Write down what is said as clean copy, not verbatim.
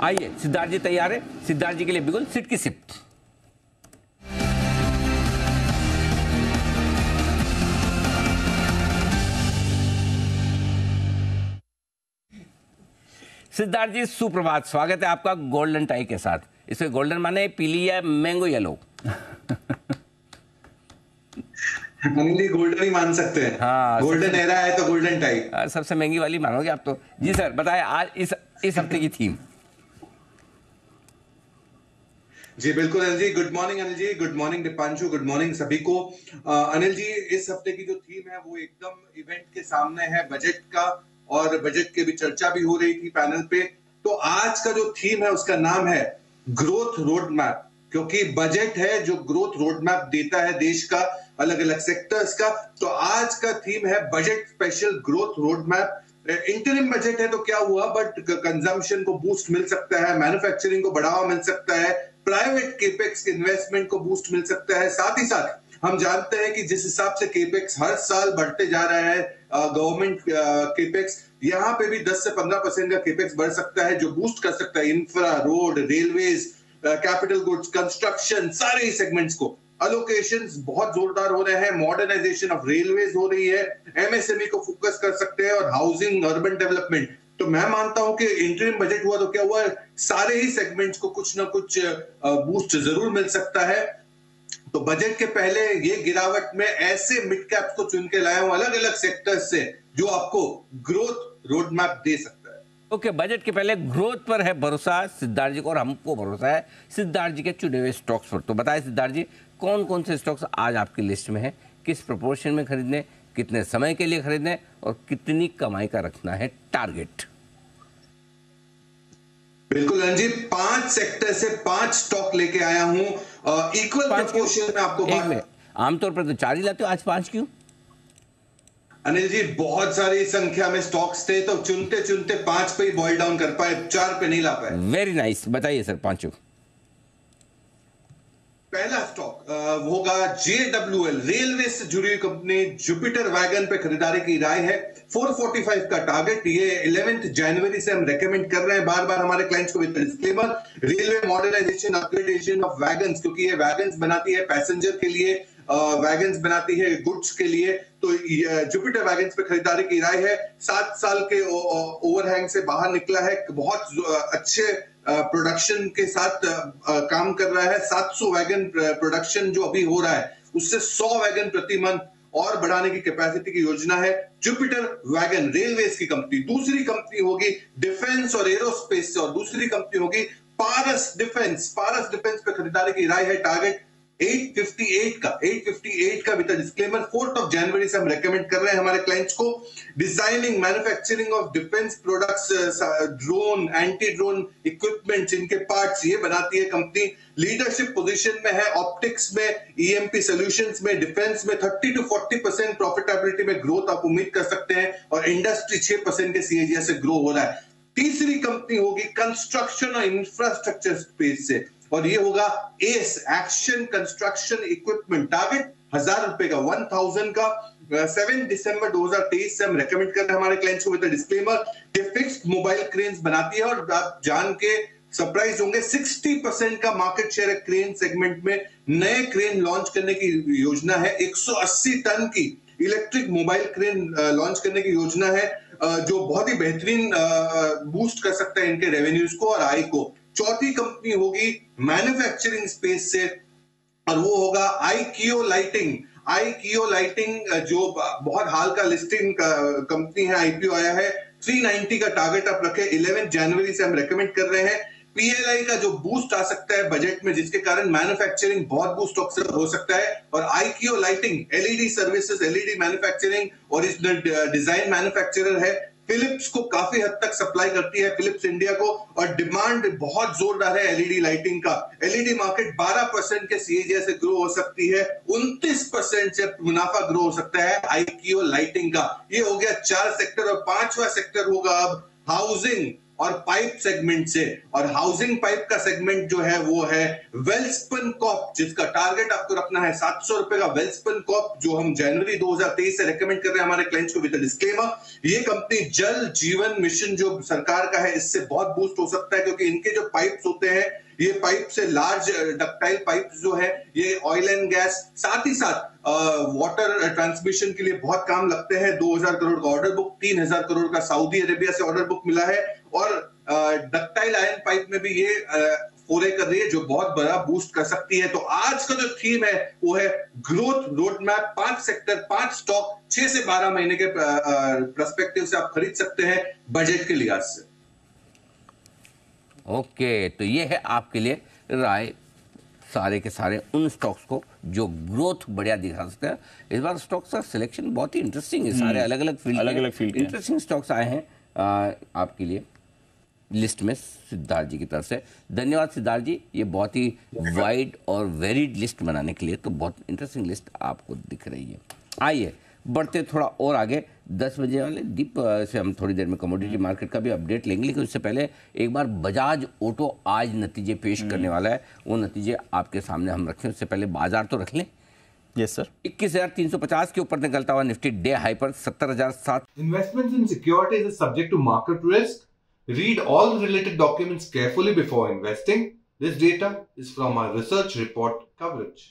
आइए, सिद्धार्थ जी तैयार है। सिद्धार्थ जी के लिए बिल्कुल सिट की सिट। सिद्धार्थ जी सुप्रभात, स्वागत है आपका गोल्डन टाई के साथ। इसमें गोल्डन माने पीली या mango yellow? Anil ji golden ही मान सकते हैं। हाँ, गोल्डन एरा है तो गोल्डन टाई। सबसे महंगी वाली मानोगे आप तो। जी सर बताएं आज इस हफ्ते की थीम। जी बिल्कुल Anil ji, good morning Anil ji, good morning Deepanshu, good morning सभी को। अनिल जी इस हफ्ते की जो थीम है वो एकदम इवेंट के सामने है, बजट का, और बजट की भी चर्चा भी हो रही थी पैनल पे। तो आज का जो थीम है उसका नाम है ग्रोथ रोड मैप, क्योंकि बजट है जो ग्रोथ रोड मैप देता है देश का अलग अलग सेक्टर्स का। तो आज का थीम है budget special growth road map. Interim budget है तो क्या हुआ, बट कंजम्पशन को बूस्ट मिल सकता है, मैन्युफैक्चरिंग को बढ़ावा मिल सकता है, प्राइवेट केपेक्स इन्वेस्टमेंट को बूस्ट मिल सकता है। साथ ही साथ हम जानते हैं कि जिस हिसाब से केपेक्स हर साल बढ़ते जा रहा है, गवर्नमेंट केपेक्स, यहाँ पे भी 10 से 15% का केपेक्स बढ़ सकता है, जो बूस्ट कर सकता है infra, road, railways, capital goods, construction, सारे ही सेगमेंट्स को। अलोकेशंस बहुत जोरदार हो रहे हैं, मॉडर्नाइजेशन ऑफ रेलवेज हो रही है, एमएसएमई को फोकस कर सकते हैं, और हाउसिंग, अर्बन डेवलपमेंट। तो मैं मानता हूं कि इंटरिम बजट हुआ तो क्या हुआ, सारे ही सेगमेंट्स को कुछ ना कुछ बूस्ट जरूर मिल सकता है। तो बजट के पहले ये गिरावट में ऐसे मिड कैप्स को चुन के लाया हूं अलग अलग सेक्टर्स से, जो आपको ग्रोथ रोड मैप दे सकता है। ओके, बजट के पहले ग्रोथ पर है भरोसा सिद्धार्थ जी को, और हमको भरोसा है सिद्धार्थ जी के चुने हुए स्टॉक्स पर। तो बताएं सिद्धार्थ जी, कौन कौन से स्टॉक्स आज आपकी लिस्ट में है, किस प्रोपोर्शन में खरीदने, कितने समय के लिए खरीदने, और कितनी कमाई का रखना है टारगेट? बिल्कुल रणजीत, 5 सेक्टर से 5 स्टॉक लेके आया हूं, इक्वल प्रोपोर्शन में आपको। आमतौर पर तो 4 ही लाते हो, आज 5 क्यों? अनिल जी बहुत सारी संख्या में स्टॉक्स थे, तो चुनते चुनते 5 पे ही बॉइल डाउन कर पाए, 4 पे नहीं ला पाए। वेरी नाइस, बताइए सर पांचों। पहला स्टॉक होगा JWL, रेलवे से जुड़ी हुई कंपनी। जुपिटर वैगन पे खरीदारी की राय है, 445 का टारगेट। ये 11 जनवरी से हम रेकमेंड कर रहे हैं बार बार हमारे क्लाइंट्स को with disclaimer. Railway modernisation, upgradation of wagons, क्योंकि ये वैगन्स बनाती है पैसेंजर के लिए, वैगन्स बनाती है गुड्स के लिए। तो जुपिटर वैगन्स पे खरीदारी की राय है। 7 साल के ओवरहैंग से बाहर निकला है, बहुत अच्छे प्रोडक्शन के साथ काम कर रहा है। 700 वैगन प्रोडक्शन जो अभी हो रहा है, उससे 100 वैगन प्रति मंथ और बढ़ाने की कैपेसिटी की योजना है। जुपिटर वैगन रेलवेज की कंपनी। दूसरी कंपनी होगी डिफेंस और एरोस्पेस से, और दूसरी कंपनी होगी पारस डिफेंस। पारस डिफेंस पे खरीदारी की राय है, टारगेट 858 का विद डिस्क्लेमर। 4 जनवरी से हम रेकमेंड कर रहे हैं हमारे क्लाइंट्स को। Designing, manufacturing of defence products, drone, anti drone equipments, इनके पार्ट्स ये बनाती है कंपनी। लीडरशिप पोजीशन में है, ऑप्टिक्स में, ईएमपी सॉल्यूशंस में, डिफेंस में। 30 to 40% प्रॉफिटेबिलिटी में ग्रोथ आप उम्मीद कर सकते हैं, और इंडस्ट्री 6% के सीएजीआर से ग्रो हो रहा है। तीसरी कंपनी होगी कंस्ट्रक्शन और इंफ्रास्ट्रक्चर स्पेस से, और ये होगा S, action construction equipment. Target 1000 रुपए का, 1000 का। 7 दिसंबर 2023 से हम रेकमेंड कर रहे हैं हमारे क्लाइंट्स को विद डिस्क्लेमर। ये फिक्स्ड मोबाइल क्रेन्स बनाती है, और आप जान के सरप्राइज होंगे 60% का मार्केट शेयर है क्रेन सेगमेंट में। नए क्रेन लॉन्च करने की योजना है, 180 टन की इलेक्ट्रिक मोबाइल क्रेन लॉन्च करने की योजना है, जो बहुत ही बेहतरीन बूस्ट कर सकता है इनके रेवेन्यूज को और आय को। चौथी कंपनी होगी मैन्युफैक्चरिंग स्पेस से, और वो होगा आईकियो लाइटिंग। आईकियो लाइटिंग जो बहुत हाल का लिस्टिंग कंपनी है, आईपीओ आया है। 390 का टारगेट आप रखे, 11 जनवरी से हम रेकमेंड कर रहे हैं। पीएलआई का जो बूस्ट आ सकता है बजट में, जिसके कारण मैन्युफैक्चरिंग बहुत बूस्ट हो सकता है। और iKio lighting LED services, LED manufacturing, original design manufacturer है। फिलिप्स को काफी हद तक सप्लाई करती है, फिलिप्स इंडिया को, और डिमांड बहुत जोरदार है एलईडी लाइटिंग का। एलईडी मार्केट 12% के सीएजीआर से ग्रो हो सकती है, 29% से मुनाफा ग्रो हो सकता है आईकियो लाइटिंग का। ये हो गया 4 सेक्टर, और 5वां सेक्टर होगा अब हाउसिंग, और पाइप सेगमेंट से। और हाउसिंग पाइप का सेगमेंट जो है वो है वेल्सपन कॉर्प, जिसका टारगेट आपको रखना है 700 रुपए का। वेल्सपन कॉर्प जो हम जनवरी 2023 से रेकमेंड कर रहे हैं हमारे क्लाइंट्स को विद डिस्क्लेमर। ये कंपनी जल जीवन मिशन जो सरकार का है इससे बहुत बूस्ट हो सकता है, क्योंकि इनके जो पाइप्स होते हैं ये पाइप से लार्ज डक्टाइल पाइप जो है ये ऑयल एंड गैस साथ ही साथ वाटर ट्रांसमिशन के लिए बहुत काम लगते हैं। 2000 करोड़ का ऑर्डर बुक, 3000 करोड़ का सऊदी अरेबिया से ऑर्डर बुक मिला है, और डक्टाइल आयरन पाइप में भी ये फोरे कर रही है जो बहुत बड़ा बूस्ट कर सकती है। तो आज का जो थीम है वो है ग्रोथ रोडमैप। 5 सेक्टर 5 स्टॉक 6 से 12 महीने के पर्सपेक्टिव से आप खरीद सकते हैं बजट के लिहाज से। ओके, तो ये है आपके लिए राय सारे के सारे उन स्टॉक्स को जो ग्रोथ बढ़िया दिखा सकते हैं। इस बार स्टॉक्स का सिलेक्शन बहुत ही इंटरेस्टिंग है, सारे अलग अलग फील्ड इंटरेस्टिंग स्टॉक्स आए हैं आपके लिए लिस्ट में सिद्धार्थ जी की तरफ से। धन्यवाद सिद्धार्थ जी, ये बहुत ही वाइड और वेरिड लिस्ट बनाने के लिए। तो बहुत इंटरेस्टिंग लिस्ट आपको दिख रही है। आइए बढ़ते थोड़ा और आगे। 10 बजे वाले दीप से हम थोड़ी देर में कमोडिटी मार्केट का भी अपडेट लेंगे, लेकिन उससे पहले एक बार बजाज ऑटो आज नतीजे पेश करने वाला है। वो नतीजे आपके सामने हम रखें, उससे पहले बाजार तो रख लें। Yes sir. 21,350 के ऊपर निकलता हुआ निफ्टी डे हाई पर 70,007। Investments in securities is subject to market risk. Read all the related documents carefully before investing. This data is from our research report coverage.